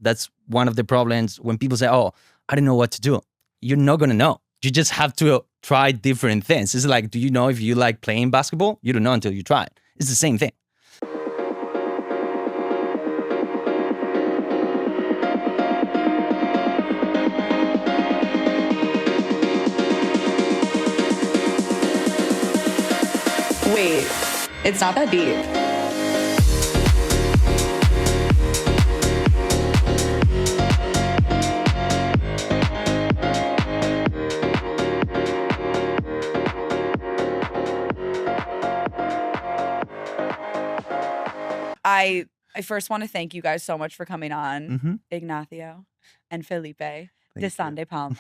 That's one of the problems when people say, oh, I don't know what to do. You're not going to know. You just have to try different things. It's like, do you know if you like playing basketball? You don't know until you try it. It's the same thing. Wait, it's not that deep. I first want to thank you guys so much for coming on, Ignacio and Felipe de Sande Palma.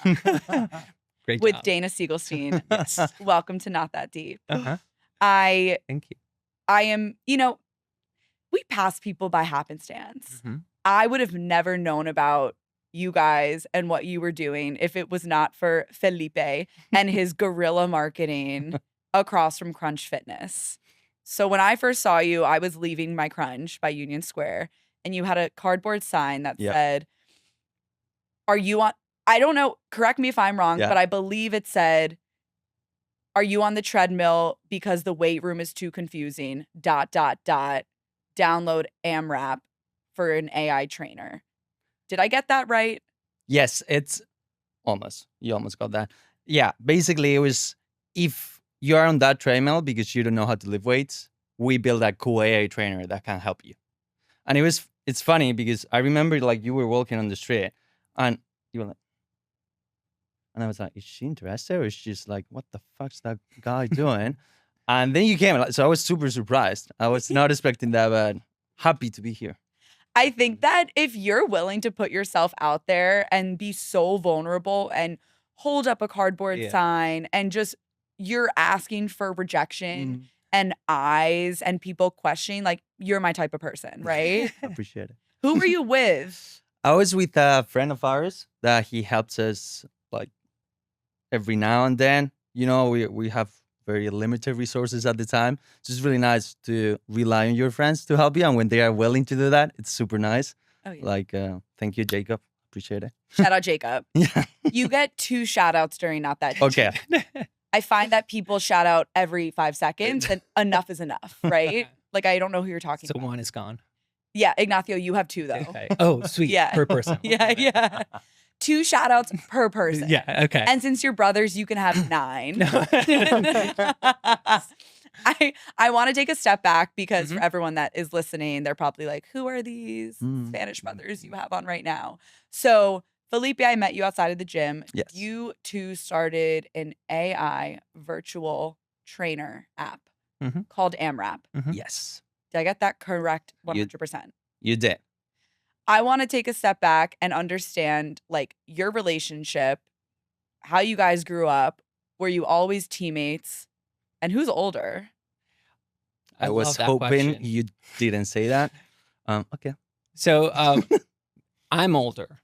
Great with job. Dana Siegelstein. Yes. Welcome to Not That Deep. Thank you. I am, we pass people by happenstance. I would have never known about you guys and what you were doing if it was not for Felipe and his guerrilla marketing across from Crunch Fitness. So when I first saw you, I was leaving my Crunch by Union Square, and you had a cardboard sign that said, are you on, I don't know, correct me if I'm wrong, but I believe it said, are you on the treadmill because the weight room is too confusing, ... Download AMRAP for an AI trainer. Did I get that right? Yes, it's almost. You almost got that. Yeah, basically it was, if you're on that treadmill because you don't know how to lift weights, we build a cool AI trainer that can help you. And it's funny because I remember like you were walking on the street and you were like, and I was like, is she interested? Or is she just like, what the fuck's that guy doing? And then you came, so I was super surprised. I was not expecting that, but happy to be here. I think that if you're willing to put yourself out there and be so vulnerable and hold up a cardboard sign and just you're asking for rejection and eyes and people questioning, like, you're my type of person, right? I appreciate it. Who were you with? I was with a friend of ours that he helps us like every now and then. We have very limited resources at the time. So it's really nice to rely on your friends to help you. And when they are willing to do that, it's super nice. Oh, yeah. Like, thank you, Jacob. Appreciate it. Shout out, Jacob. Yeah. You get 2 shout outs during Not That Deep. Okay. I find that people shout out every 5 seconds and enough is enough, right? Like, I don't know who you're talking about. So one is gone. Yeah, Ignacio, you have 2 though. Okay. Oh, sweet. Yeah. Per person. Yeah. 2 shout outs per person. Yeah, okay. And since you're brothers, you can have 9. I want to take a step back because for everyone that is listening, they're probably like, who are these Spanish brothers you have on right now? So Felipe, I met you outside of the gym. Yes. You two started an AI virtual trainer app called AMRAP. Yes. Did I get that correct 100%? You did. I want to take a step back and understand like your relationship, how you guys grew up. Were you always teammates? And who's older? I was hoping you didn't say that. Okay. So I'm older.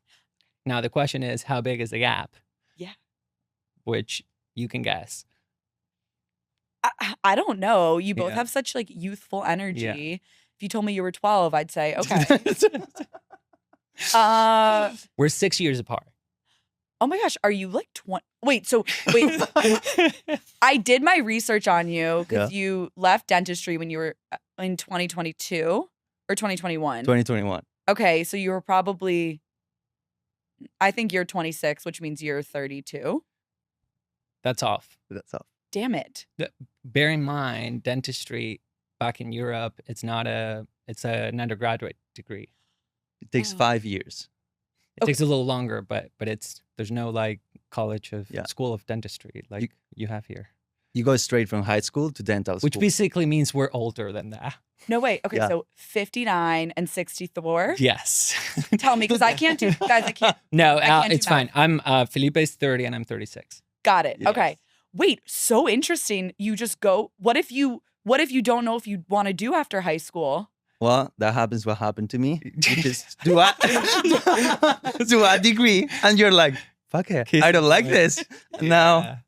Now the question is, how big is the gap? Yeah. Which you can guess. I don't know. You both have such like youthful energy. Yeah. If you told me you were 12, I'd say, okay. We're 6 years apart. Oh my gosh, are you like 20? Wait, I did my research on you because you left dentistry when you were in 2022 or 2021? 2021. Okay, so you were probably, I think you're 26, which means you're 32. That's off. Damn it. Bear in mind, dentistry back in Europe, it's an undergraduate degree. It takes 5 years. It takes a little longer, but there's no like college of school of dentistry like you have here. You go straight from high school to dental school. Which basically means we're older than that. No, wait. Okay, so 59 and 64? Yes. Tell me, because I can't do, guys, I can't. No, it's fine. I'm Felipe's 30 and I'm 36. Got it. Yes. Okay. Wait, so interesting. You just go, what if you don't know if you want to do after high school? Well, that happens what happened to me. You just do a degree and you're like, fuck it, I don't like this. Now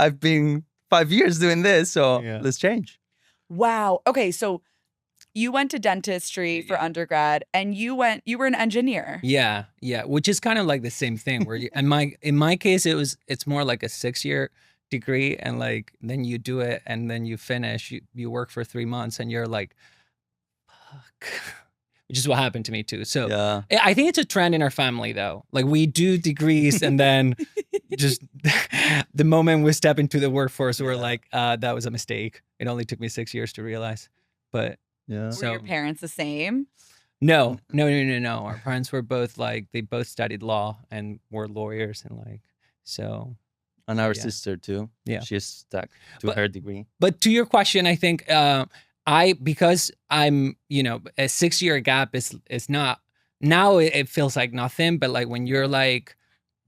I've been 5 years doing this, so let's change. Wow. Okay, so you went to dentistry for undergrad, and you were an engineer. Yeah, which is kind of like the same thing. Where in my case, it's more like a 6-year degree, and like then you do it, and then you finish. You work for 3 months, and you're like, fuck. Which is what happened to me too. So I think it's a trend in our family though. Like we do degrees and then just the moment we step into the workforce, we're like, that was a mistake. It only took me 6 years to realize. But were your parents the same? No. Our parents were both like, they both studied law and were lawyers and like, so. And our sister too. Yeah. She's stuck to her degree. But to your question, I think, because I'm, a 6-year gap is not, now it feels like nothing, but like when you're like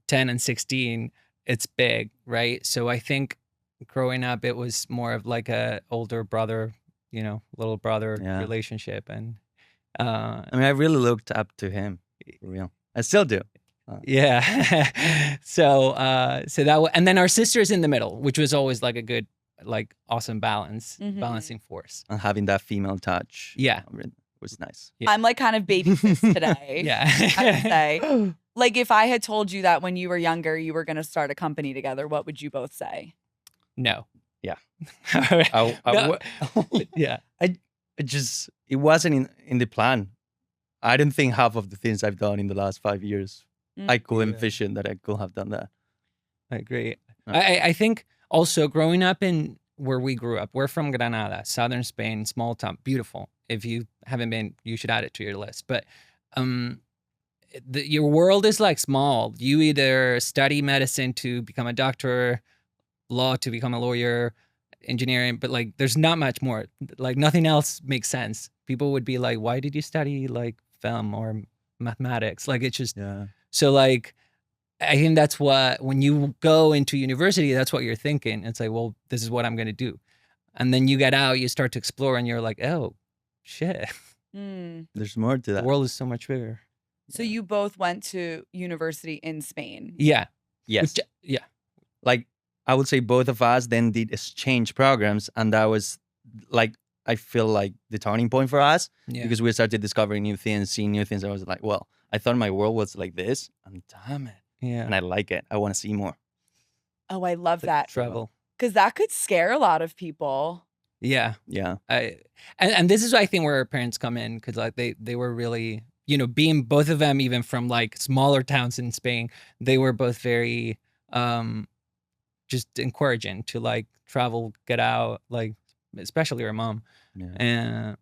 10 and 16, it's big, right? So I think growing up, it was more of like a older brother, little brother relationship. And I mean, I really looked up to him, for real. I still do. Yeah. So that, and then our sister's in the middle, which was always like a good, like awesome balancing force. And having that female touch. Yeah. Was nice. Yeah. I'm like kind of baby sis today. Yeah. I would say. Like if I had told you that when you were younger, you were going to start a company together, what would you both say? No. Yeah. Yeah. It wasn't in the plan. I don't think half of the things I've done in the last 5 years, I could envision that I could have done that. I agree. I think also growing up in where we grew up, we're from Granada, southern Spain, small town, beautiful. If you haven't been, you should add it to your list. But your world is like small. You either study medicine to become a doctor, law to become a lawyer, engineering, but like there's not much more. Like nothing else makes sense. People would be like, why did you study like film or mathematics? Like it's just, so like, I think that's what, when you go into university, that's what you're thinking. It's like, well, this is what I'm going to do. And then you get out, you start to explore and you're like, oh, shit. There's more to that. The world is so much bigger. So you both went to university in Spain? Yeah. Yes. Yeah. Like, I would say both of us then did exchange programs. And that was like, I feel like the turning point for us because we started discovering new things, seeing new things. I was like, well, I thought my world was like this, and damn it. Yeah. And I like it. I want to see more. Oh, I love that. Travel. Because that could scare a lot of people. Yeah. Yeah. And this is, I think, where our parents come in, because like they were really, being both of them, even from like smaller towns in Spain, they were both very just encouraging to like travel, get out, like especially our mom. Yeah. And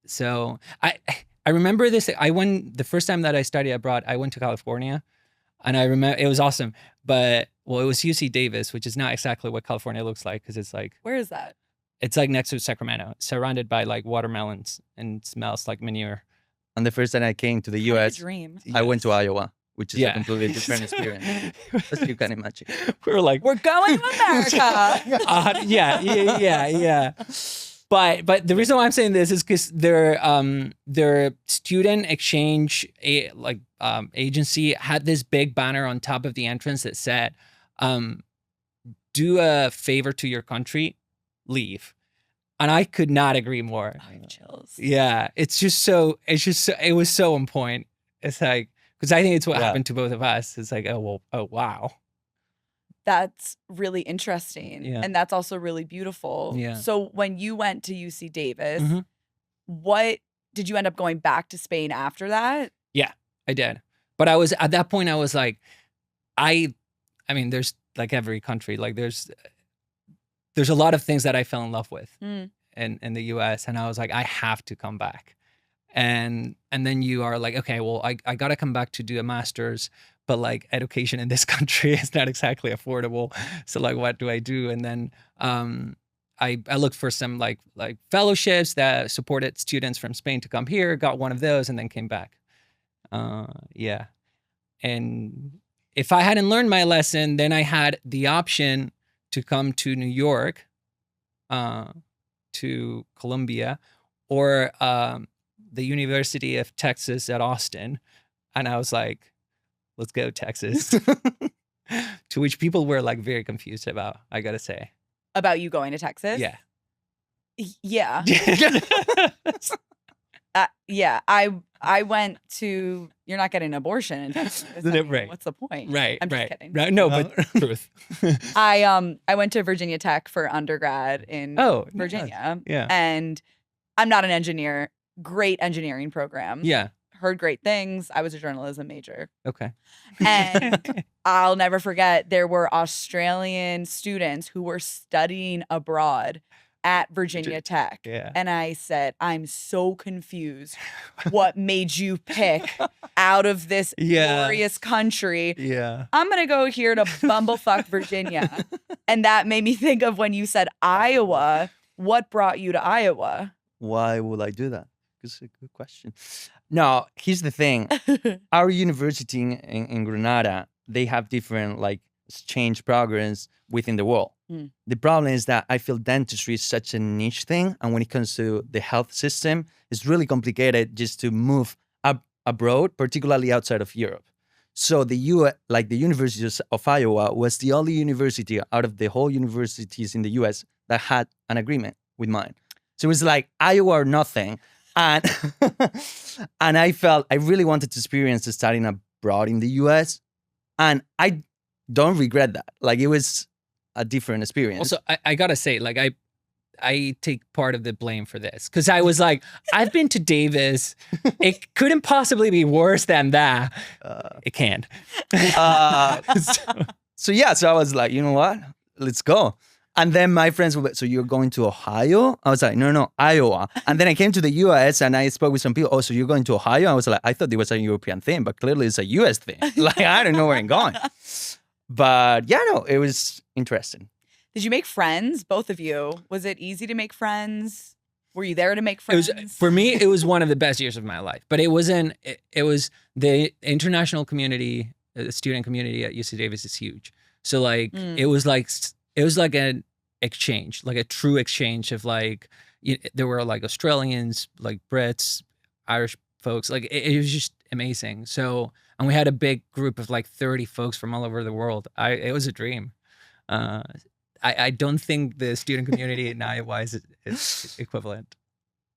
so I remember this. The first time that I studied abroad, I went to California. And I remember it was awesome, but it was UC Davis, which is not exactly what California looks like, because it's like, where is that? It's like next to Sacramento, surrounded by like watermelons and smells like manure. And the first time I came to the US, I went to Iowa, which is a completely different experience, as you can imagine. We were like, we're going to America. Yeah. But the reason why I'm saying this is because their student exchange agency had this big banner on top of the entrance that said, "Do a favor to your country, leave." And I could not agree more. I have chills. Yeah, it was so on point. It's like, because I think it's what happened to both of us. It's like, oh wow. That's really interesting. Yeah. And that's also really beautiful. Yeah. So when you went to UC Davis, what did you end up going back to Spain after that? Yeah, I did. But I was, at that point, I was like, I mean, there's like every country, like there's a lot of things that I fell in love with in the US. And I was like, I have to come back. And then you are like, okay, well, I got to come back to do a master's, but like education in this country is not exactly affordable. So like, what do I do? And then I looked for some like fellowships that supported students from Spain to come here, got one of those, and then came back. Yeah. And if I hadn't learned my lesson, then I had the option to come to New York, to Columbia, or the University of Texas at Austin. And I was like, let's go, Texas. To which people were like very confused about, I gotta say. About you going to Texas? Yeah. Yeah. Yeah, I went to. You're not getting an abortion in Texas. I mean, Right. What's the point? Right. I'm just right. kidding. Right. No, but truth. I went to Virginia Tech for undergrad in Oh, Virginia. Yeah. And I'm not an engineer. Great engineering program. Yeah. Heard great things. I was a journalism major. Okay. And I'll never forget, there were Australian students who were studying abroad at Virginia Tech. Yeah. And I said, I'm so confused. What made you pick out of this glorious country? Yeah. I'm going to go here to bumblefuck Virginia. And that made me think of when you said Iowa. What brought you to Iowa? Why would I do that? It's a good question. No, here's the thing. Our university in Granada, they have different like exchange programs within the world. The problem is that I feel dentistry is such a niche thing. And when it comes to the health system, it's really complicated just to move abroad, particularly outside of Europe. So the University of Iowa was the only university out of the whole universities in the US that had an agreement with mine. So it was like Iowa or nothing. And and I felt I really wanted to experience studying abroad in the US. And I don't regret that. Like it was a different experience. Also, I gotta say, like I take part of the blame for this because I was like, I've been to Davis. It couldn't possibly be worse than that. It can't. So I was like, you know what? Let's go. And then my friends were, so you're going to Ohio? I was like, no, Iowa. And then I came to the US and I spoke with some people. Oh, so you're going to Ohio? I was like, I thought it was a European thing, but clearly it's a US thing. Like, I don't know where I'm going. But yeah, no, it was interesting. Did you make friends, both of you? Was it easy to make friends? Were you there to make friends? For me, it was one of the best years of my life. But it wasn't, it was the international community, the student community at UC Davis is huge. So like, it was like an exchange, like a true exchange of like, there were like Australians, like Brits, Irish folks, like it was just amazing. So, and we had a big group of like 30 folks from all over the world. It was a dream. I don't think the student community in Iowa is equivalent.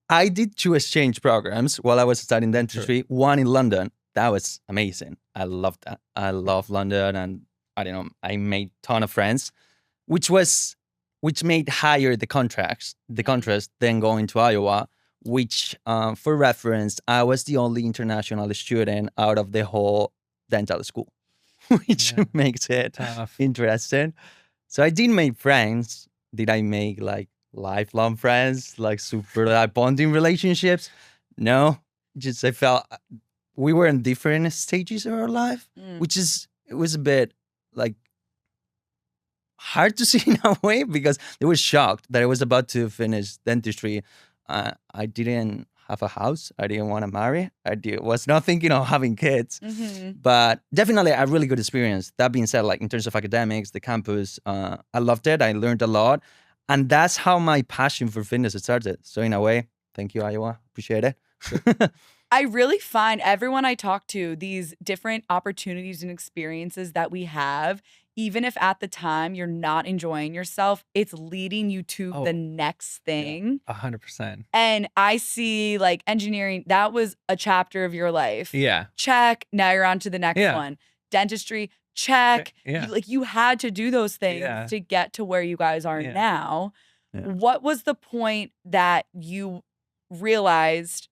I did 2 exchange programs while I was studying dentistry. Sure. One in London. That was amazing. I loved that. I love London, and I don't know, I made a ton of friends, which made higher the contrast than going to Iowa, which for reference, I was the only international student out of the whole dental school, which makes it tough. Interesting. So I did make friends. Did I make like lifelong friends, like super like bonding relationships? No, just I felt we were in different stages of our life, it was a bit like hard to see in a way because they were shocked that I was about to finish dentistry. I didn't have a house. I didn't want to marry. Was not thinking of having kids, but definitely a really good experience. That being said, like in terms of academics, the campus, I loved it. I learned a lot. And that's how my passion for fitness started. So in a way, thank you, Iowa. Appreciate it. I really find everyone I talk to, these different opportunities and experiences that we have, even if at the time you're not enjoying yourself, it's leading you to the next thing. 100%. And I see like engineering, that was a chapter of your life. Yeah. Check. Now you're on to the next one. Dentistry, check. Yeah. You had to do those things to get to where you guys are now. Yeah. What was the point that you realized?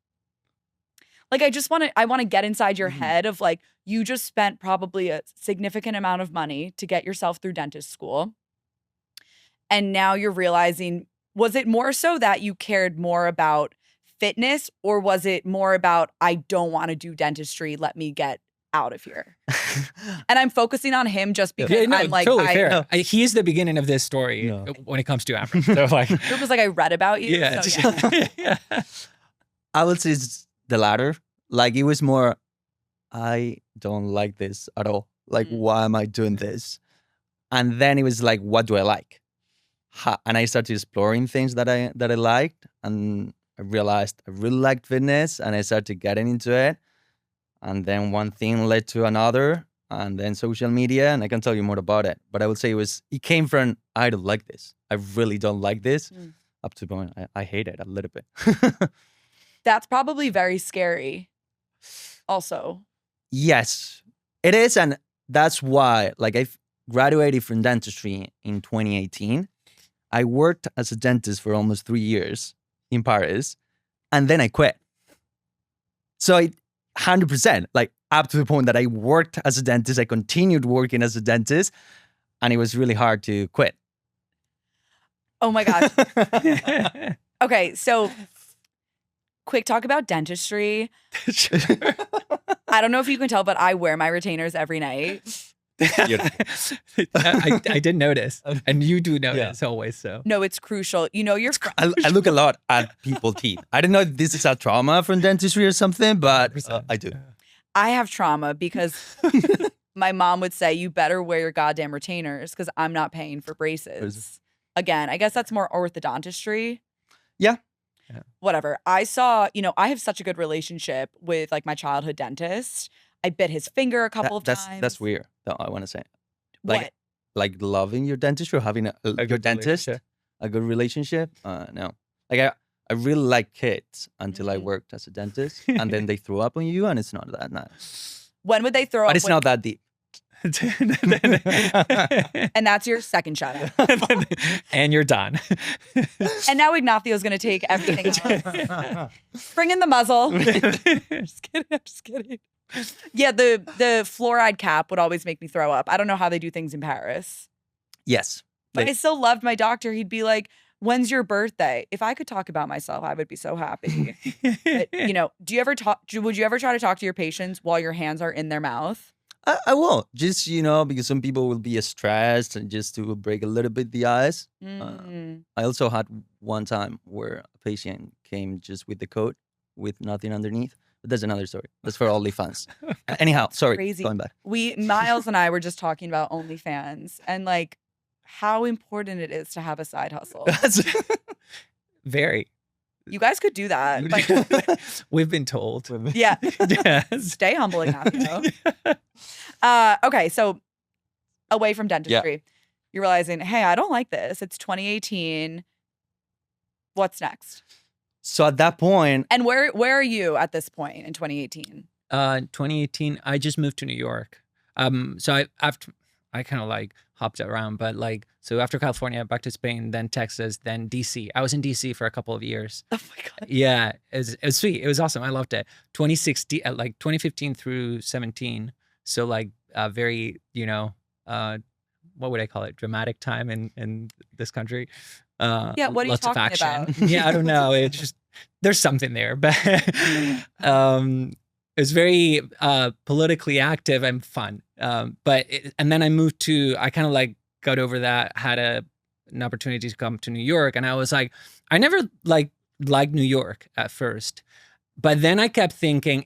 Like, I want to get inside your head of like, you just spent probably a significant amount of money to get yourself through dentist school. And now you're realizing, was it more so that you cared more about fitness, or was it more about, I don't want to do dentistry, let me get out of here? And I'm focusing on him just because I'm like, totally fair. He is the beginning of this story when it comes to AMRAP. So like, it was like I read about you. Yeah. So yeah. I would say it's the latter. Like it was more, I don't like this at all. Like, why am I doing this? And then it was like, what do I like? And I started exploring things that I liked, and I realized I really liked fitness, and I started getting into it. And then one thing led to another, and then social media, and I can tell you more about it. But I would say it came from, I don't like this. I really don't like this. Up to the point I hate it a little bit. That's probably very scary. Also. Yes, it is. And that's why, like, I graduated from dentistry in 2018. I worked as a dentist for almost 3 years in Paris, and then I quit. So 100%, like up to the point that I worked as a dentist, I continued working as a dentist, and it was really hard to quit. Oh my gosh. Okay, so quick talk about dentistry. I don't know if you can tell, but I wear my retainers every night. I did notice, and you do notice always. So no, it's crucial. You know, I look a lot at people's teeth. I don't know if this is a trauma from dentistry or something, but I do. I have trauma because my mom would say, "You better wear your goddamn retainers because I'm not paying for braces." Again, I guess that's more orthodontistry. Yeah. Whatever. I saw, I have such a good relationship with like my childhood dentist. I bit his finger a couple of times. That's weird, though, I want to say. What? Like loving your dentist or having your dentist, a good relationship? No. Like I really like kids until I worked as a dentist, and then they throw up on you, and it's not that nice. When would they throw up? But it's not that deep. And that's your second shout out. And you're done. And now Ignacio's going to take everything else. Bring in the muzzle. Just kidding. Yeah, the fluoride cap would always make me throw up. I don't know how they do things in Paris. Yes. But I still loved my doctor. He'd be like, "When's your birthday?" If I could talk about myself, I would be so happy. But, would you ever try to talk to your patients while your hands are in their mouth? I will. Just, because some people will be stressed and just to break a little bit the ice. I also had one time where a patient came just with the coat with nothing underneath. But that's another story. That's for OnlyFans. Anyhow, sorry. Crazy. Going back. Miles and I were just talking about OnlyFans and like how important it is to have a side hustle. Very. You guys could do that. Like, we've been told. Yeah. Yes. Stay humble, Ignacio. Okay, so away from dentistry, you're realizing, hey, I don't like this. It's 2018. What's next? So at that point, and where are you at this point in 2018? 2018, I just moved to New York. So I kind of like hopped around, but like, so after California, back to Spain, then Texas, then DC. I was in DC for a couple of years. Oh my God. Yeah, it was sweet. It was awesome. I loved it. 2016, like 2015 through 17. So like very, what would I call it? Dramatic time in this country. Yeah, what are you talking about? Yeah, I don't know. It's just, there's something there, but it was very politically active and fun. And then I kind of like got over that, had an opportunity to come to New York, and I was like, I never liked New York at first. But then I kept thinking,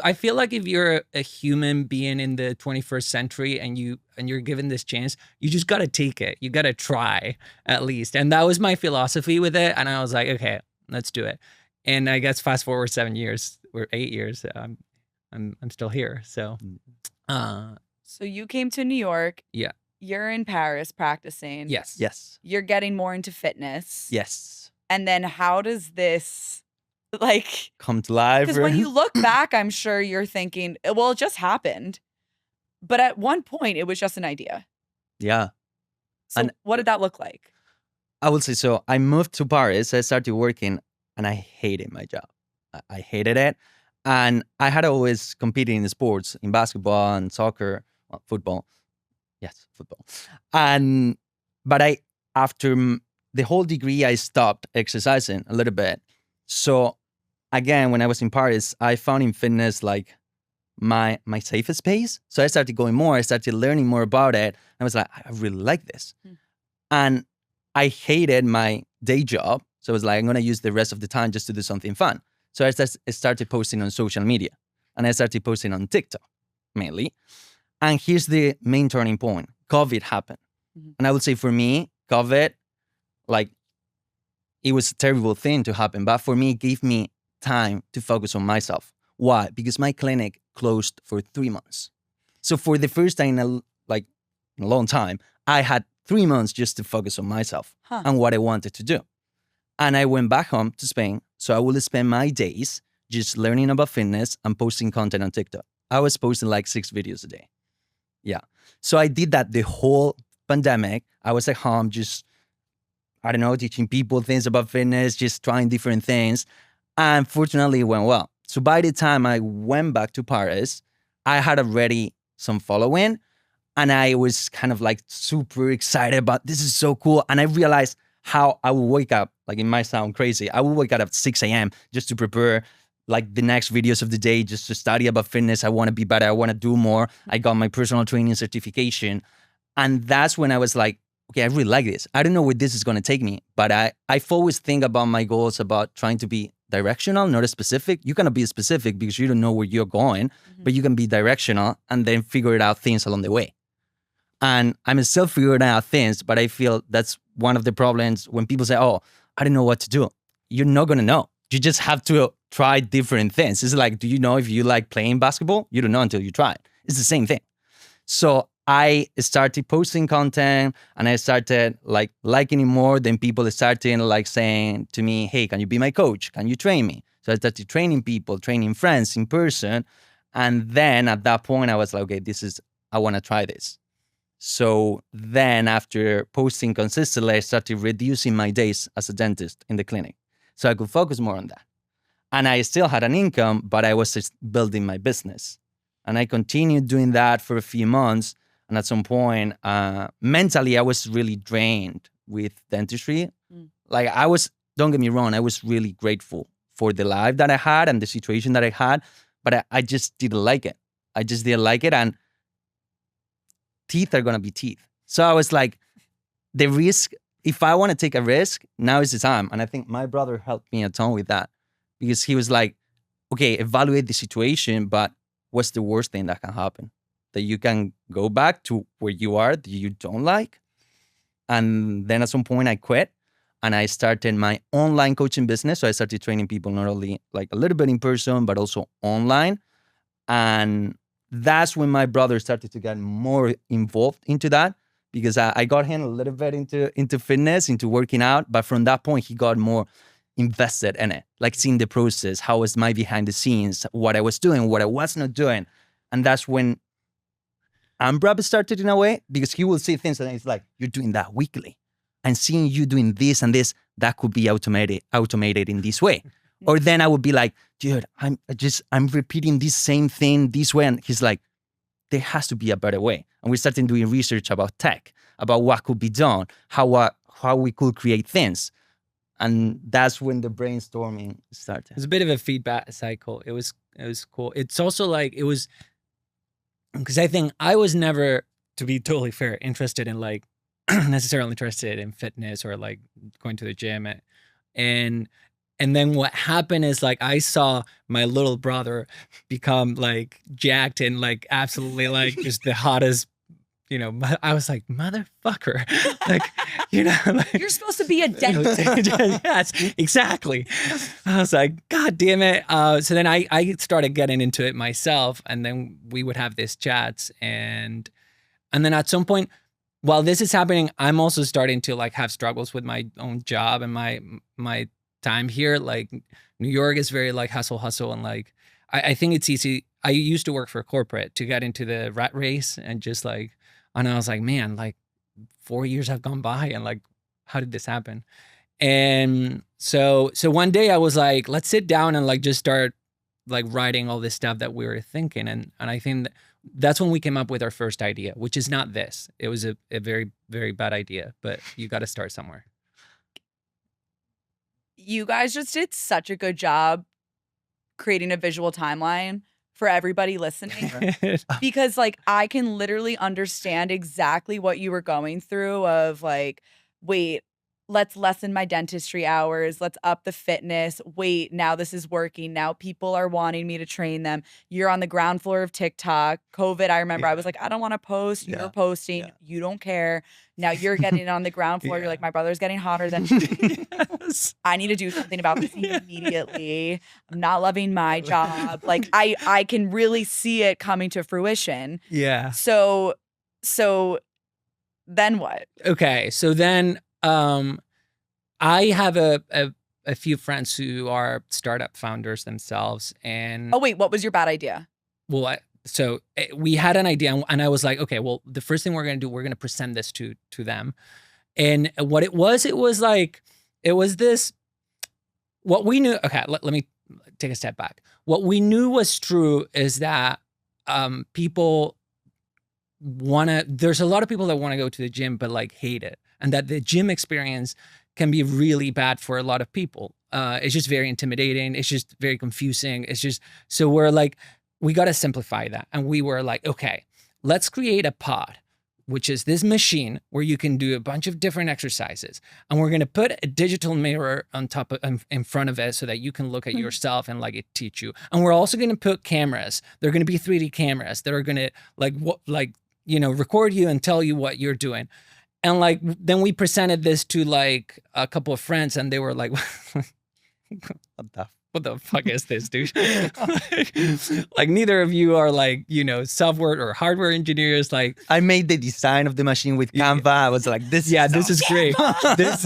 I feel like if you're a human being in the 21st century and you're given this chance, you just got to take it. You got to try at least. And that was my philosophy with it. And I was like, okay, let's do it. And I guess fast forward 7 years or 8 years, I'm still here. So, so you came to New York. Yeah. You're in Paris practicing. Yes. Yes. You're getting more into fitness. Yes. And then how does this like come to life? Because when you look back, I'm sure you're thinking, well, it just happened. But at one point, it was just an idea. Yeah. So what did that look like? I would say so. I moved to Paris. I started working, and I hated my job. I hated it. And I had always competed in sports, in basketball and soccer, football. Yes, football. But after the whole degree, I stopped exercising a little bit. So again, when I was in Paris, I found in fitness like my safest space. So I started going more. I started learning more about it. I was like, I really like this. And I hated my day job. So I was like, I'm going to use the rest of the time just to do something fun. So I started posting on social media, and I started posting on TikTok mainly. And here's the main turning point. COVID happened. And I would say for me, COVID, like, it was a terrible thing to happen. But for me, it gave me time to focus on myself. Why? Because my clinic closed for 3 months. So for the first time in a long time, I had 3 months just to focus on myself and what I wanted to do. And I went back home to Spain. So I would spend my days just learning about fitness and posting content on TikTok. I was posting like 6 videos a day. Yeah. So I did that the whole pandemic. I was at home just, I don't know, teaching people things about fitness, just trying different things. And fortunately, it went well. So by the time I went back to Paris, I had already some following. And I was kind of like super excited about this is so cool. And I realized how I would wake up, like it might sound crazy. I would wake up at 6 a.m. just to prepare like the next videos of the day, just to study about fitness. I want to be better. I want to do more. I got my personal training certification. And that's when I was like, okay, I really like this. I don't know where this is going to take me, but I've always think about my goals about trying to be directional, not specific. You cannot be specific because you don't know where you're going, but you can be directional and then figure it out things along the way. And I'm still figuring out things, but I feel that's one of the problems when people say, oh, I don't know what to do. You're not going to know. You just have to try different things. It's like, do you know if you like playing basketball? You don't know until you try it. It's the same thing. So I started posting content and I started like liking it more. Then people started like saying to me, hey, can you be my coach? Can you train me? So I started training people, training friends in person. And then at that point, I was like, okay, I want to try this. So then after posting consistently, I started reducing my days as a dentist in the clinic so I could focus more on that. And I still had an income, but I was just building my business. And I continued doing that for a few months. And at some point, mentally, I was really drained with dentistry. Like don't get me wrong, I was really grateful for the life that I had and the situation that I had, but I just didn't like it. I just didn't like it. And teeth are going to be teeth. So I was like, the risk, if I want to take a risk, now is the time. And I think my brother helped me a ton with that because he was like, okay, evaluate the situation, but what's the worst thing that can happen? That you can go back to where you are that you don't like. And then at some point I quit and I started my online coaching business. So I started training people not only like a little bit in person, but also online. And that's when my brother started to get more involved into that because I got him a little bit into fitness, into working out. But from that point, he got more invested in it, like seeing the process, how was my behind the scenes, what I was doing, what I was not doing. And that's when AMRAP started in a way because he will see things and it's like, you're doing that weekly. And seeing you doing this and this, that could be automated in this way. Or then I would be like, dude, I'm repeating this same thing this way. And he's like, there has to be a better way. And we started doing research about tech, about what could be done, how we could create things. And that's when the brainstorming started. It was a bit of a feedback cycle. It was cool. It's also like, it was, because I think I was never, to be totally fair, interested in like, necessarily interested in fitness or like going to the gym. And then what happened is like I saw my little brother become like jacked and like absolutely like just the hottest, I was like, motherfucker. Like, like, you're supposed to be a dentist. Yes, exactly. I was like, God damn it. So then I started getting into it myself and then we would have these chats and then at some point, while this is happening, I'm also starting to like have struggles with my own job and my time here. Like New York is very like hustle and like I think it's easy. I used to work for corporate to get into the rat race and just like, and I was like, man, like 4 years have gone by and like, how did this happen? And so one day I was like, let's sit down and like just start like writing all this stuff that we were thinking. And I think that's when we came up with our first idea, which is not this. It was a very, very bad idea, but you got to start somewhere. You guys just did such a good job creating a visual timeline for everybody listening because like I can literally understand exactly what you were going through of like, wait, let's lessen my dentistry hours. Let's up the fitness. Wait, now this is working. Now people are wanting me to train them. You're on the ground floor of TikTok. COVID, I remember I was like, I don't want to post. You're posting. You don't care. Now you're getting on the ground floor. You're like, my brother's getting hotter than me. Yes. I need to do something about this immediately. I'm not loving my job. Like I can really see it coming to fruition. Yeah. So then what? Okay. So then I have a a few friends who are startup founders themselves. And Oh, wait, what was your bad idea? well, we had an idea, and I was like, okay, well, the first thing we're going to do, we're going to present this to them. And what it was this, what we knew, okay, let me take a step back. What we knew was true is that people there's a lot of people that want to go to the gym, but like hate it. And that the gym experience can be really bad for a lot of people. It's just very intimidating. It's just very confusing. So we're like, we got to simplify that. And we were like, okay, let's create a pod, which is this machine where you can do a bunch of different exercises. And we're going to put a digital mirror on top of, in front of it so that you can look at yourself and like it teach you. And we're also going to put cameras. They're going to be 3D cameras that are going to record you and tell you what you're doing. And like, then we presented this to like a couple of friends and they were like, what the fuck is this, dude? like neither of you are like, software or hardware engineers. Like I made the design of the machine with Canva. I was like, this is great. this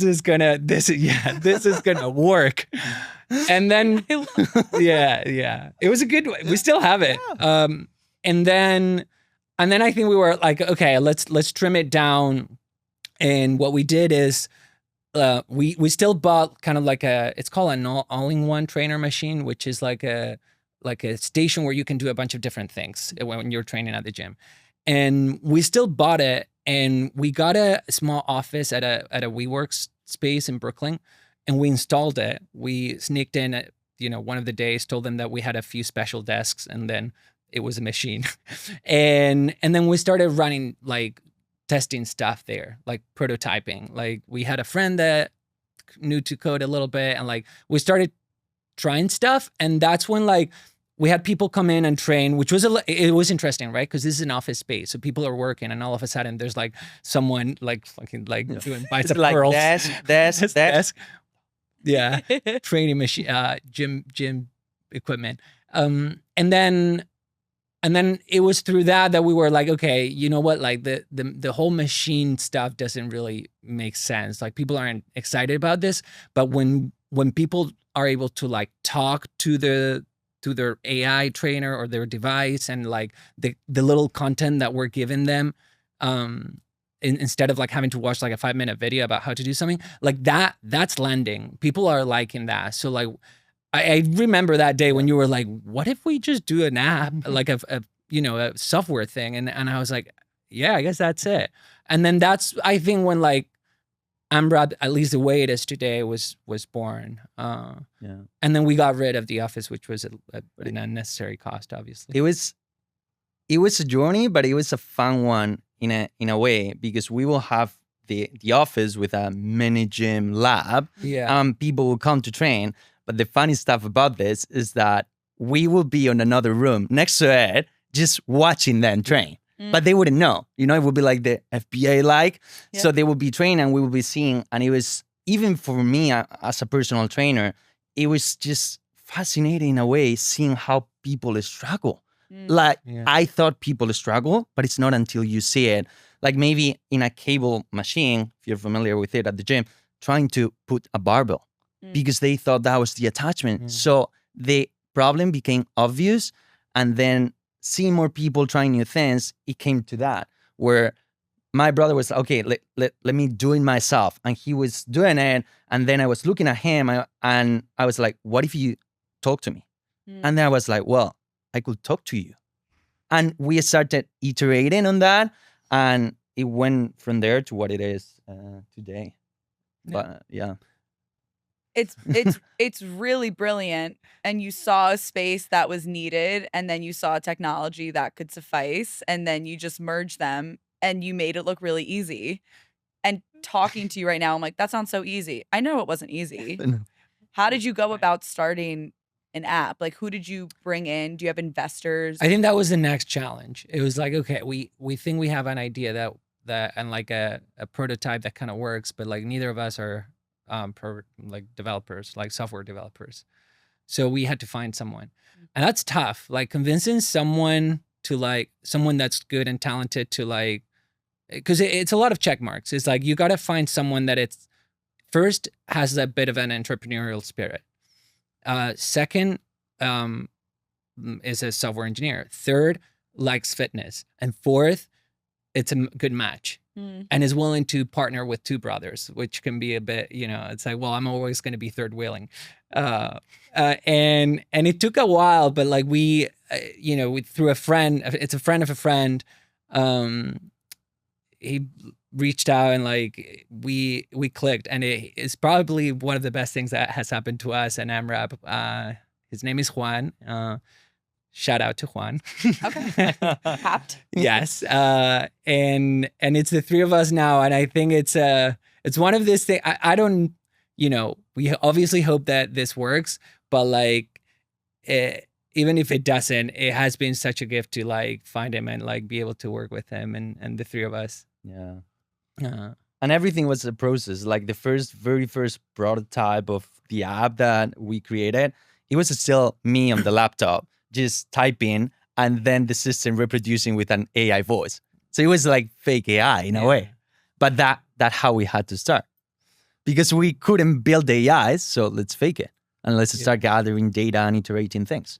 is gonna work. And then, it was a good one. We still have it. Yeah. And then I think we were like, okay, let's trim it down. And what we did is, we still bought kind of like it's called an all-in-one trainer machine, which is like a station where you can do a bunch of different things when you're training at the gym. And we still bought it, and we got a small office at a WeWork space in Brooklyn, and we installed it. We sneaked in at, one of the days, told them that we had a few special desks, and then it was a machine. and then we started running like testing stuff there, like prototyping. Like we had a friend that knew to code a little bit, and like we started trying stuff. And that's when like we had people come in and train, which was it was interesting, right? Because this is an office space, so people are working, and all of a sudden there's like someone like fucking like doing bicep like curls, desk. Yeah, training machine, gym equipment, and then it was through that we were like, okay, you know what? Like the whole machine stuff doesn't really make sense. Like people aren't excited about this, but when people are able to like talk to their AI trainer or their device, and like the little content that we're giving them, instead of like having to watch like a 5-minute video about how to do something like that's landing. People are liking that. So like, I remember that day when you were like, what if we just do an app, like a software thing? And I was like, yeah, I guess that's it. And then that's, I think, when like AMRAP, at least the way it is today, was born. And then we got rid of the office, which was an unnecessary cost, obviously. It was a journey, but it was a fun one in a way, because we will have the office with a mini gym lab. Yeah. People will come to train. But the funny stuff about this is that we will be in another room next to it, just watching them train. But they wouldn't know. It would be like the FBA like. Yeah. So they would be training and we would be seeing. And it was, even for me as a personal trainer, it was just fascinating in a way, seeing how people struggle. Like, I thought people struggle, but it's not until you see it. Like maybe in a cable machine, if you're familiar with it at the gym, trying to put a barbell. Because they thought that was the attachment. So the problem became obvious. And then seeing more people trying new things, it came to that, where my brother was like, okay, let me do it myself. And he was doing it. And then I was looking at him and I was like, what if you talk to me? And then I was like, well, I could talk to you. And we started iterating on that. And it went from there to what it is today. But yeah. It's really brilliant, and you saw a space that was needed, and then you saw a technology that could suffice, and then you just merged them and you made it look really easy. And talking to you right now, I'm like, that sounds so easy. I know it wasn't easy. How did you go about starting an app? Like, who did you bring in? Do you have investors? I think that was the next challenge. It was like, okay, we think we have an idea that and like a prototype that kind of works, but like neither of us are like developers, like software developers. So we had to find someone. And that's tough. Like convincing someone that's good and talented to like, because it's a lot of check marks. It's like, you got to find someone that first has a bit of an entrepreneurial spirit. Second, is a software engineer. Third, likes fitness. And fourth, it's a good match. And is willing to partner with two brothers, which can be a bit, it's like, well, I'm always going to be third wheeling. And it took a while, but like we through a friend, it's a friend of a friend. He reached out and like we clicked, and it's probably one of the best things that has happened to us at AMRAP. His name is Juan. Shout out to Juan. Okay. Happed. Yes. And it's the three of us now. And I think it's one of these things. I don't, we obviously hope that this works, but like, even if it doesn't, it has been such a gift to like find him and like be able to work with him and the three of us. Yeah. And everything was a process. Like the very first prototype of the app that we created, it was still me on the laptop, just typing, and then the system reproducing with an AI voice. So it was like fake AI in a way. But that's how we had to start. Because we couldn't build the AIs, so let's fake it. And let's start gathering data and iterating things.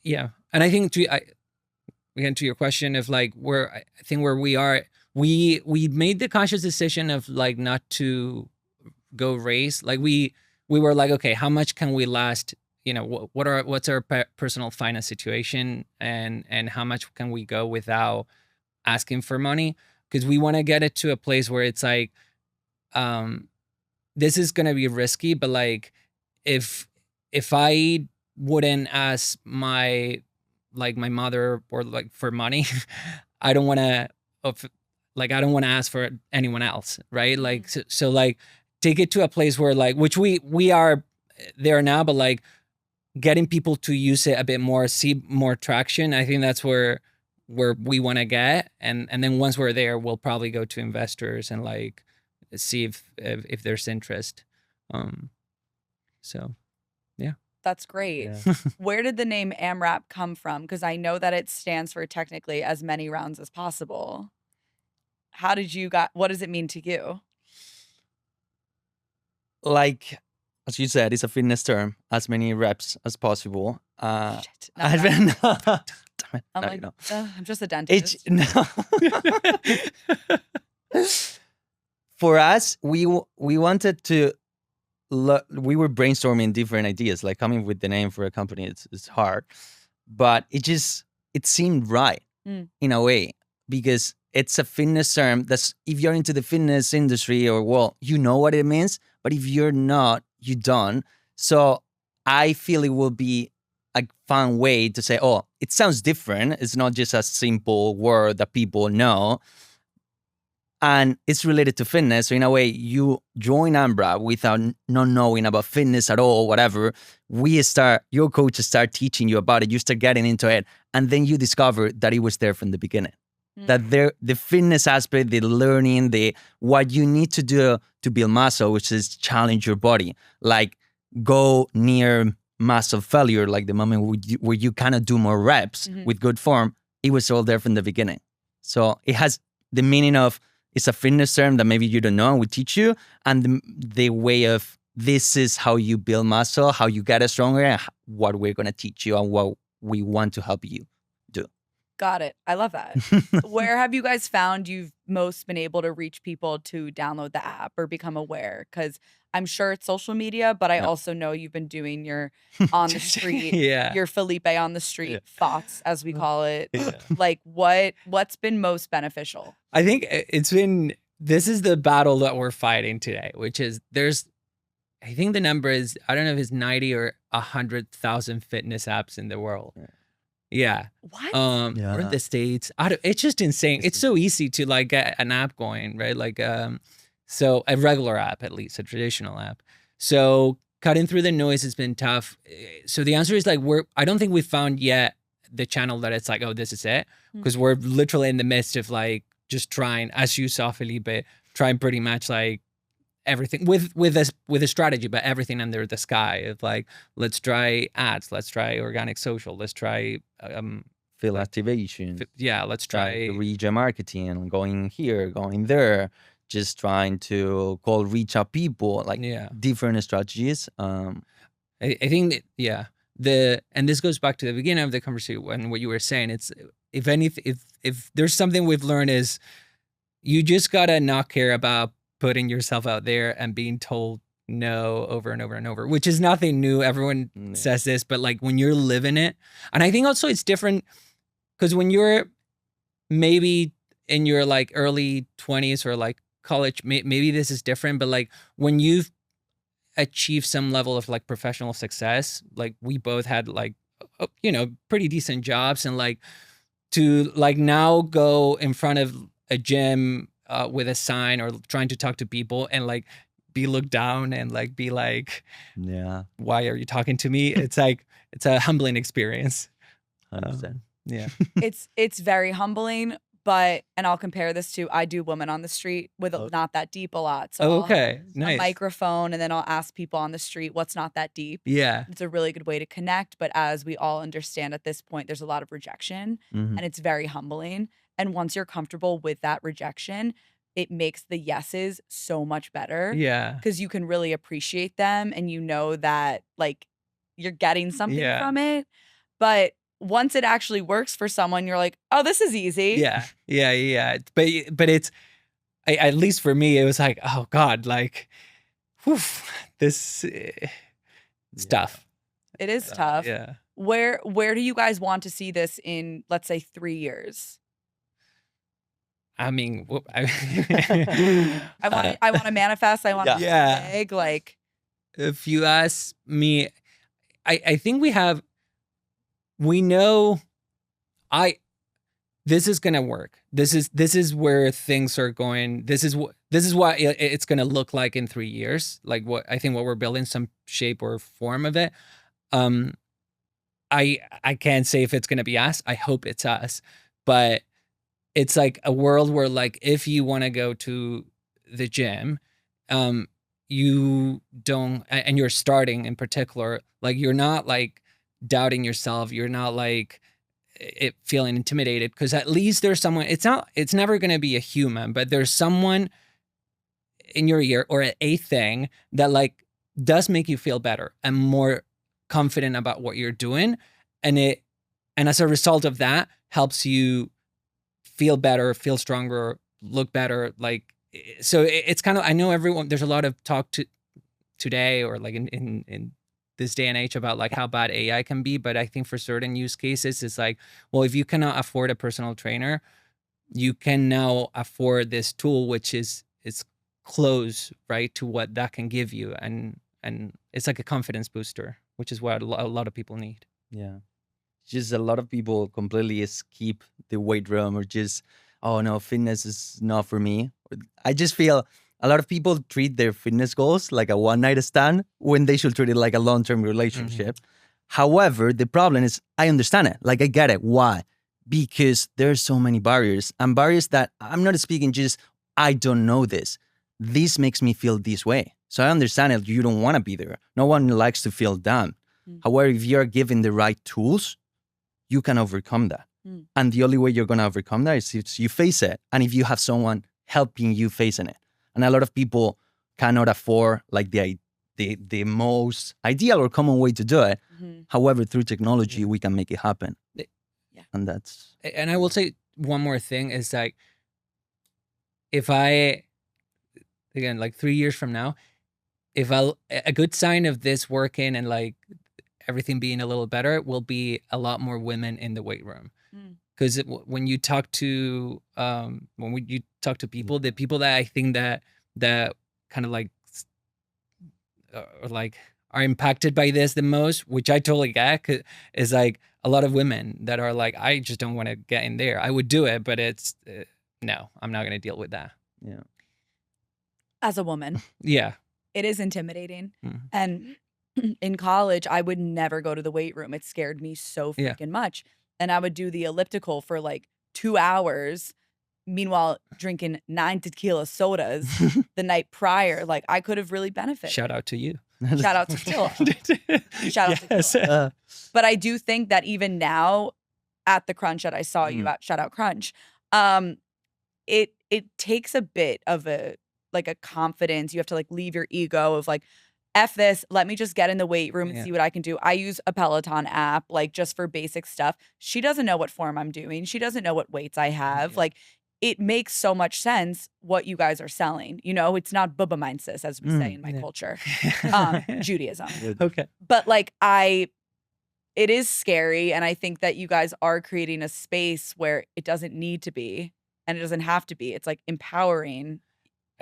Yeah. And I think again, to your question of like where we are, we made the conscious decision of like not to go raise. Like we were like, okay, how much can we last? What's our personal finance situation, and how much can we go without asking for money? Because we want to get it to a place where it's like, this is gonna be risky, but like if I wouldn't ask my mother or like for money, I don't want to ask for anyone else, right? Like so like take it to a place where like, which we are there now, but like getting people to use it a bit more, see more traction. I think that's where we want to get, and then once we're there, we'll probably go to investors and like see if there's interest. So yeah. That's great. Yeah. Where did the name AMRAP come from? Because I know that it stands for technically as many rounds as possible. What does it mean to you? Like, as you said, it's a fitness term, as many reps as possible. Shit, I've not been, that. damn it, I'm no, like, no. I'm just a dentist. For us, we wanted to. We were brainstorming different ideas, like coming with the name for a company. It's hard, but it seemed right in a way, because it's a fitness term that's, if you're into the fitness industry, or well, you know what it means, but if you're not, you don't. So I feel it will be a fun way to say, oh, it sounds different. It's not just a simple word that people know. And it's related to fitness. So in a way, you join AMRAP without not knowing about fitness at all, whatever. Your coaches start teaching you about it. You start getting into it. And then you discover that it was there from the beginning. That the fitness aspect, the learning, what you need to do to build muscle, which is challenge your body, like go near muscle failure, like the moment where you kind of do more reps with good form, it was all there from the beginning. So it has the meaning of, it's a fitness term that maybe you don't know and we teach you, and the way of, this is how you build muscle, how you get it stronger, and what we're going to teach you and what we want to help you do. Got it. I love that. Where have you guys found you've most been able to reach people to download the app or become aware? Because I'm sure it's social media, but I also know you've been doing your on the street, your Felipe on the street thoughts, as we call it. Like what's been most beneficial? I think this is the battle that we're fighting today, which is I think the number is, I don't know if it's 90 or 100,000 fitness apps in the world. Yeah. What? Or in the States. It's just insane. It's so easy to like get an app going, right? Like, so a regular app, at least a traditional app. So cutting through the noise has been tough. So the answer is like, I don't think we found yet the channel that it's like, oh, this is it. Because we're literally in the midst of like, just trying, as you saw, Felipe, trying pretty much like everything with a strategy, but everything under the sky of like, let's try ads, let's try organic social, let's try field activation. Let's try region marketing, going here, going there, just trying to reach out people, like different strategies. I think that, and this goes back to the beginning of the conversation when what you were saying. It's if there's something we've learned is you just gotta not care about putting yourself out there and being told no over and over and over, which is nothing new. Everyone says this, but like when you're living it, and I think also it's different because when you're maybe in your like early 20s or like college, maybe this is different, but like when you've achieved some level of like professional success, like we both had like, pretty decent jobs, and like to like now go in front of a gym with a sign or trying to talk to people and like be looked down and like be like, why are you talking to me? It's like, it's a humbling experience. 100%. It's very humbling, but, and I'll compare this to, I do Women on the Street with Not That Deep a lot. So I'll have nice. a microphone, and then I'll ask people on the street, what's not that deep? Yeah. It's a really good way to connect. But as we all understand at this point, there's a lot of rejection, and it's very humbling. And once you're comfortable with that rejection, it makes the yeses so much better. Yeah. Because you can really appreciate them, and you know that like you're getting something from it. But once it actually works for someone, you're like, oh, this is easy. Yeah. But it's, at least for me, it was like, oh God, like, whew, this it's tough. It is tough. Yeah. Where do you guys want to see this in, let's say, 3 years? I mean, I want to manifest. I want to be big. Like, if you ask me, I think we know this is gonna work. This is where things are going. This is what it's gonna look like in 3 years. Like what we're building, some shape or form of it. I can't say if it's gonna be us. I hope it's us, but it's like a world where like if you want to go to the gym, you don't, and you're starting in particular, like you're not like doubting yourself. You're not like feeling intimidated, because at least there's someone. It's never going to be a human, but there's someone in your ear or a thing that like does make you feel better and more confident about what you're doing, and as a result of that helps you feel better, feel stronger, look better. Like, so it's kind of, I know everyone, there's a lot of talk today or like in this day and age about like how bad AI can be. But I think for certain use cases, it's like, well, if you cannot afford a personal trainer, you can now afford this tool, which is close, right, to what that can give you. And it's like a confidence booster, which is what a lot of people need. Yeah. Just a lot of people completely skip the weight room, or just, oh no, fitness is not for me. I just feel a lot of people treat their fitness goals like a one-night stand when they should treat it like a long-term relationship. However, the problem is, I understand it. Like, I get it. Why? Because there's so many barriers, and barriers that I'm not speaking just, I don't know this. This makes me feel this way. So I understand it. You don't want to be there. No one likes to feel down. However, if you're given the right tools, you can overcome that. And the only way you're going to overcome that is if you face it. And if you have someone helping you facing it. And a lot of people cannot afford like the most ideal or common way to do it. However, through technology, we can make it happen. And that's... And I will say one more thing is like, if I, again, like 3 years from now, a good sign of this working and like everything being a little better will be a lot more women in the weight room. Because when you talk to people, the people that I think that kind of like are impacted by this the most, which I totally get, is like a lot of women that are like, I just don't want to get in there. I would do it, but it's no, I'm not going to deal with that. Yeah. As a woman, yeah, it is intimidating. And in college, I would never go to the weight room. It scared me so freaking much. And I would do the elliptical for like 2 hours. Meanwhile, drinking 9 tequila sodas the night prior. Like, I could have really benefited. Shout out to you. Shout out tequila. Shout out tequila. But I do think that even now, at the Crunch that I saw you at, shout out Crunch, it takes a bit of a confidence. You have to like leave your ego of like, F this, let me just get in the weight room and see what I can do. I use a Peloton app, like just for basic stuff. She doesn't know what form I'm doing. She doesn't know what weights I have. Like, it makes so much sense what you guys are selling. You know, it's not Bubba mindset, as we say in my culture, Judaism. Okay. But like, it is scary. And I think that you guys are creating a space where it doesn't need to be and it doesn't have to be. It's like empowering.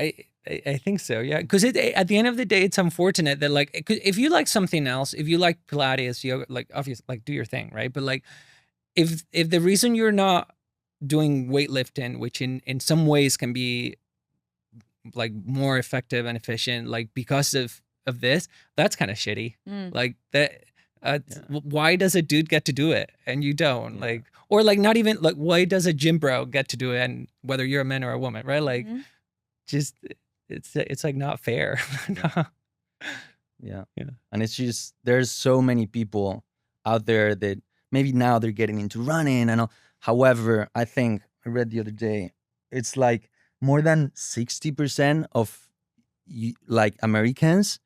I think so, yeah. Because at the end of the day, it's unfortunate that like if you like something else, if you like Pilates, yoga, like obviously, like do your thing, right? But like if the reason you're not doing weightlifting, which in some ways can be like more effective and efficient, like because of this, that's kind of shitty. Like that. Why does a dude get to do it and you don't? Like, or like not even like why does a gym bro get to do it and whether you're a man or a woman, right? Like. Just it's like not fair. Yeah. And it's just there's so many people out there that maybe now they're getting into running and all. However, I think I read the other day it's like more than 60% of like Americans,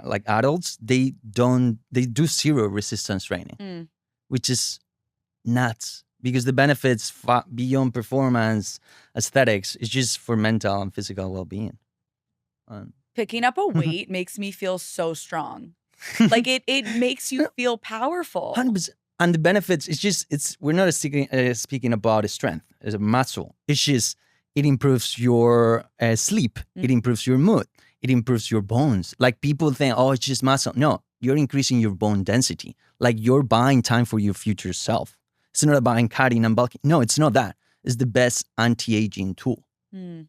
like adults, they do zero resistance training, which is nuts. Because the benefits beyond performance, aesthetics, is just for mental and physical well-being. Picking up a weight makes me feel so strong. Like it makes you feel powerful. 100%. And the benefits, we're not speaking about strength as a muscle. It's just, it improves your sleep. It improves your mood. It improves your bones. Like people think, oh, it's just muscle. No, you're increasing your bone density. Like you're buying time for your future self. It's not about cutting and bulking. No, it's not that. It's the best anti-aging tool. Do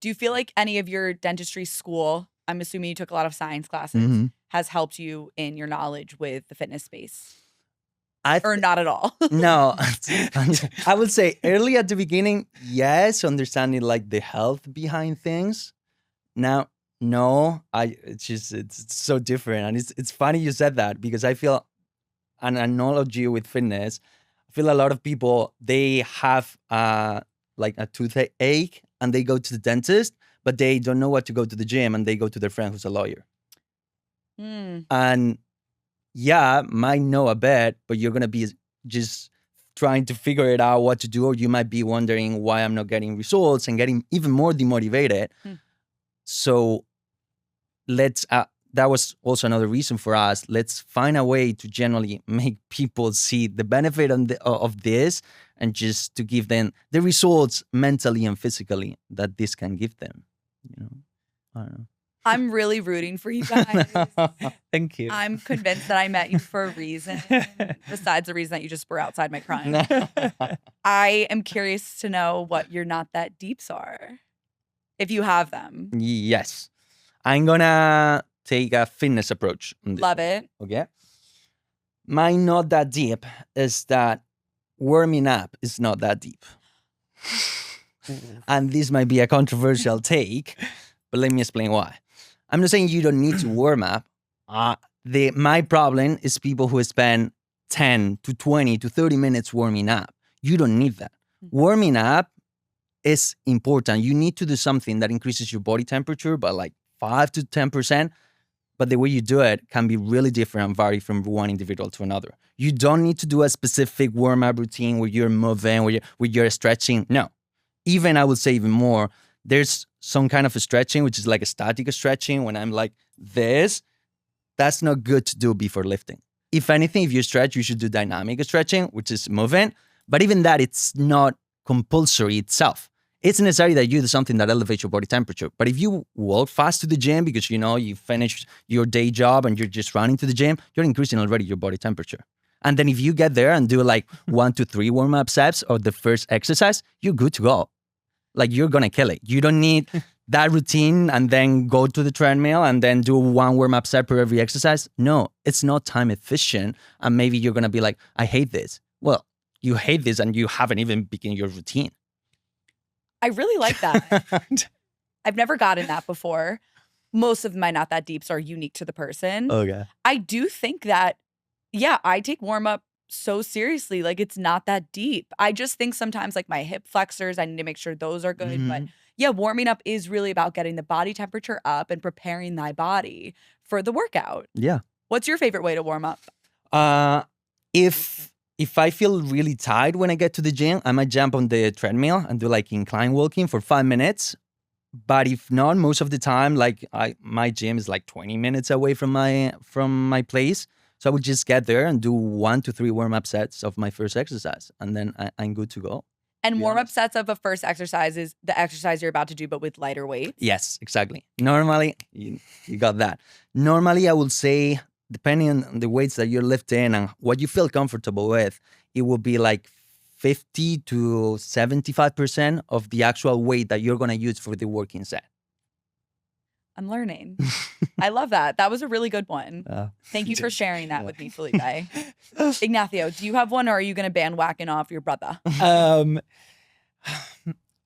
you feel like any of your dentistry school, I'm assuming you took a lot of science classes, has helped you in your knowledge with the fitness space? Or not at all? No. I would say early at the beginning, yes, understanding like the health behind things. Now, no, it's so different. And it's funny you said that because I feel an analogy with fitness. I feel a lot of people, they have like a toothache and they go to the dentist, but they don't know what to go to the gym and they go to their friend who's a lawyer. And yeah, might know a bit, but you're going to be just trying to figure it out what to do, or you might be wondering why I'm not getting results and getting even more demotivated. So that was also another reason for us. Let's find a way to generally make people see the benefit of this and just to give them the results mentally and physically that this can give them. You know, I don't know. I'm really rooting for you guys. Thank you. I'm convinced that I met you for a reason, besides the reason that you just were outside my crime. I am curious to know what your not that deeps are, if you have them. Yes. I'm going to take a fitness approach on this. Love it. Okay. My not that deep is that warming up is not that deep. And this might be a controversial take, but let me explain why. I'm not saying you don't need to warm up. My problem is people who spend 10 to 20 to 30 minutes warming up. You don't need that. Warming up is important. You need to do something that increases your body temperature by like 5 to 10%. But the way you do it can be really different and vary from one individual to another. You don't need to do a specific warm-up routine where you're moving, where you're stretching. No. Even, I would say even more, there's some kind of a stretching, which is like a static stretching when I'm like this. That's not good to do before lifting. If anything, if you stretch, you should do dynamic stretching, which is moving. But even that, it's not compulsory itself. It's necessary that you do something that elevates your body temperature. But if you walk fast to the gym because you finish your day job and you're just running to the gym, you're increasing already your body temperature. And then if you get there and do like 1 to 3 warm-up sets of the first exercise, you're good to go. Like you're going to kill it. You don't need that routine and then go to the treadmill and then do 1 warm-up set per every exercise. No, it's not time efficient. And maybe you're going to be like, I hate this. Well, you hate this and you haven't even begun your routine. I really like that. I've never gotten that before. Most of my not that deeps are unique to the person. Okay. I do think that, yeah, I take warm-up so seriously. Like, it's not that deep. I just think sometimes like my hip flexors, I need to make sure those are good. But yeah, warming up is really about getting the body temperature up and preparing thy body for the workout. Yeah. What's your favorite way to warm up? If I feel really tired when I get to the gym, I might jump on the treadmill and do like incline walking for 5 minutes. But if not, most of the time, like my gym is like 20 minutes away from my place. So I would just get there and do 1 to 3 warm-up sets of my first exercise. And then I'm good to go. And warm-up sets of a first exercise is the exercise you're about to do, but with lighter weights? Yes, exactly. Normally, you got that. Normally, I would say, depending on the weights that you're lifting and what you feel comfortable with, it will be like 50 to 75% of the actual weight that you're going to use for the working set. I'm learning. I love that. That was a really good one. Thank you for sharing that with me, Felipe. Ignacio, do you have one, or are you going to bandwagon off your brother?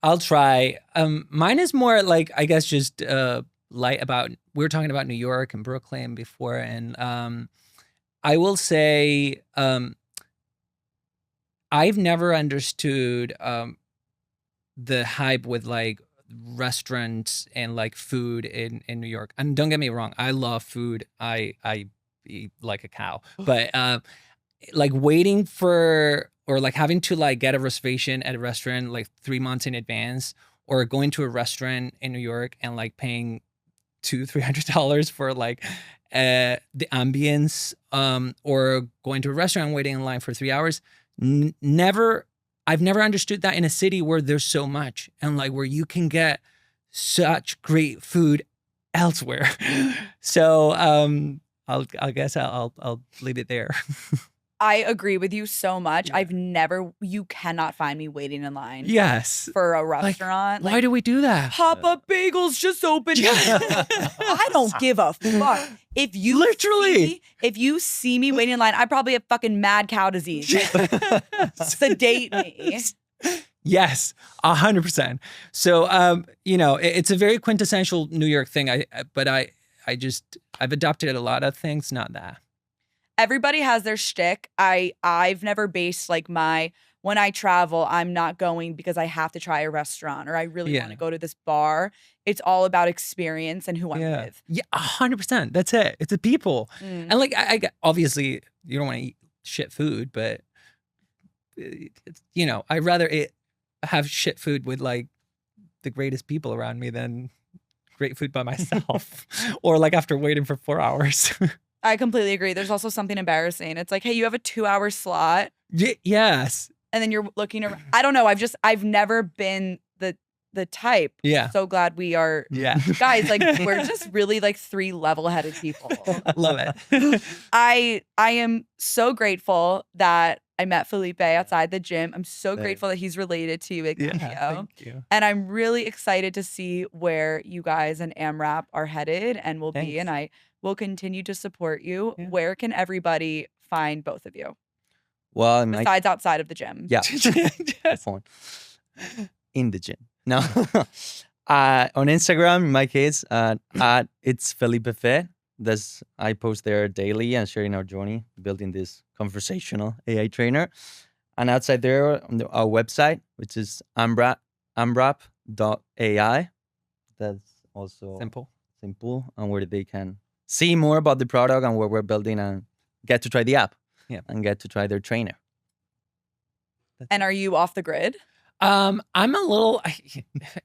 I'll try. Mine is more like, I guess, just light about, we were talking about New York and Brooklyn before. And I will say, I've never understood the hype with like restaurants and like food in New York. And don't get me wrong, I love food. I eat like a cow. But like waiting for, or like having to like get a reservation at a restaurant like 3 months in advance, or going to a restaurant in New York and like paying $200-$300 for like the ambience, or going to a restaurant waiting in line for 3 hours. I've never understood that in a city where there's so much, and like where you can get such great food elsewhere. So I guess I'll leave it there. I agree with you so much. You cannot find me waiting in line. Yes. For a restaurant. Like, why do we do that? Pop-up bagels just opened. I don't give a fuck. If you see me waiting in line, I probably have fucking mad cow disease. Sedate me. Yes, 100%. So, it's a very quintessential New York thing. I've adopted a lot of things, not that. Everybody has their shtick. I've never based like when I travel, I'm not going because I have to try a restaurant or I really want to go to this bar. It's all about experience and who I'm with. Yeah, 100%. That's it. It's the people. And like, I obviously you don't want to eat shit food, but I'd rather have shit food with like the greatest people around me than great food by myself or like after waiting for 4 hours. I completely agree. There's also something embarrassing. It's like, hey, you have a 2-hour slot. Yes. And then you're looking around. I don't know. I've never been the type. Yeah. So glad we are. Yeah. Guys, like we're just really like 3 level-headed people. I love it. I am so grateful that I met Felipe outside the gym. I'm so grateful that he's related to you, Ignacio. Yeah, thank you. And I'm really excited to see where you guys and AMRAP are headed and will be. And I will continue to support you. Yeah. Where can everybody find both of you? Well, besides outside of the gym. Yeah. In the gym. No. On Instagram, in my case, at it's Felipe Fe. I post there daily and sharing our journey building this conversational AI trainer. And outside there, on our website, which is AMRAP.AI. That's also simple, and where they can see more about the product and what we're building and get to try the app and get to try their trainer. And are you off the grid? I'm a little,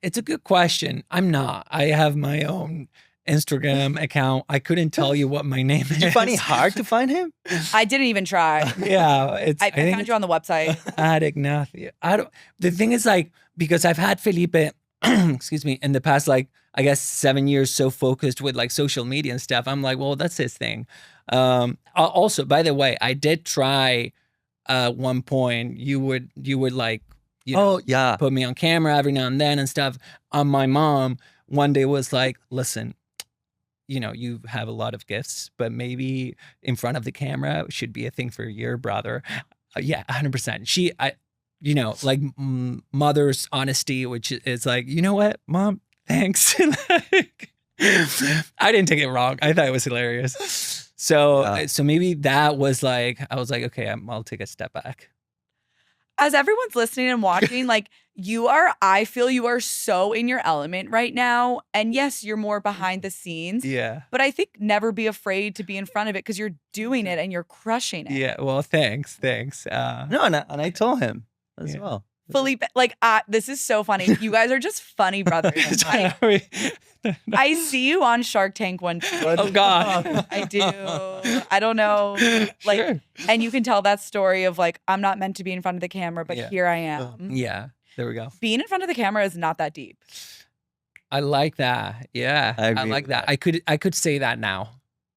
it's a good question. I'm not. I have my own Instagram account. I couldn't tell you what my name is. Did you find it hard to find him? I didn't even try. Yeah. I found you on the website. At Ignacio. The thing is like, because I've had Felipe, excuse me, in the past, like, I guess 7 years so focused with like social media and stuff. I'm like, well, that's his thing. Also, by the way, I did try one point. You would like, put me on camera every now and then and stuff. My mom one day was like, listen, you have a lot of gifts, but maybe in front of the camera should be a thing for your brother. Yeah, 100%. Like mother's honesty, which is like, you know what, Mom, thanks. Like, I didn't take it wrong. I thought it was hilarious. So maybe that was like, I was like, okay, I'll take a step back. As everyone's listening and watching, like I feel you are so in your element right now. And yes, you're more behind the scenes. Yeah. But I think never be afraid to be in front of it because you're doing it and you're crushing it. Yeah. Well, thanks. No, and I told him as well. Felipe, like, this is so funny. You guys are just funny brothers. I see you on Shark Tank one day. Oh God. I do. I don't know. Like, Sure. and you can tell that story of like, I'm not meant to be in front of the camera, but here I am. Yeah. There we go. Being in front of the camera is not that deep. I like that. Yeah. I agree like with that. that. I could say that now.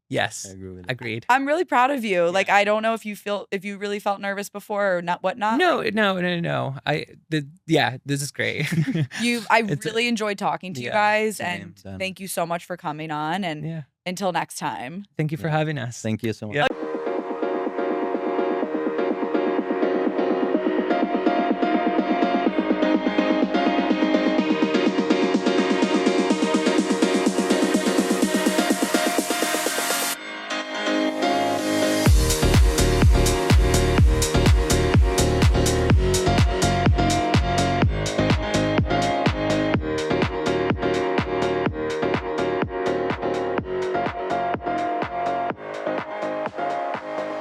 Yes. I agree with that. Agreed. I'm really proud of you. Like, I don't know if you really felt nervous before or not, whatnot. No. This is great. I really enjoyed talking to you guys, same. and thank you so much for coming on. And until next time. Thank you for having us. Thank you so much. Yeah.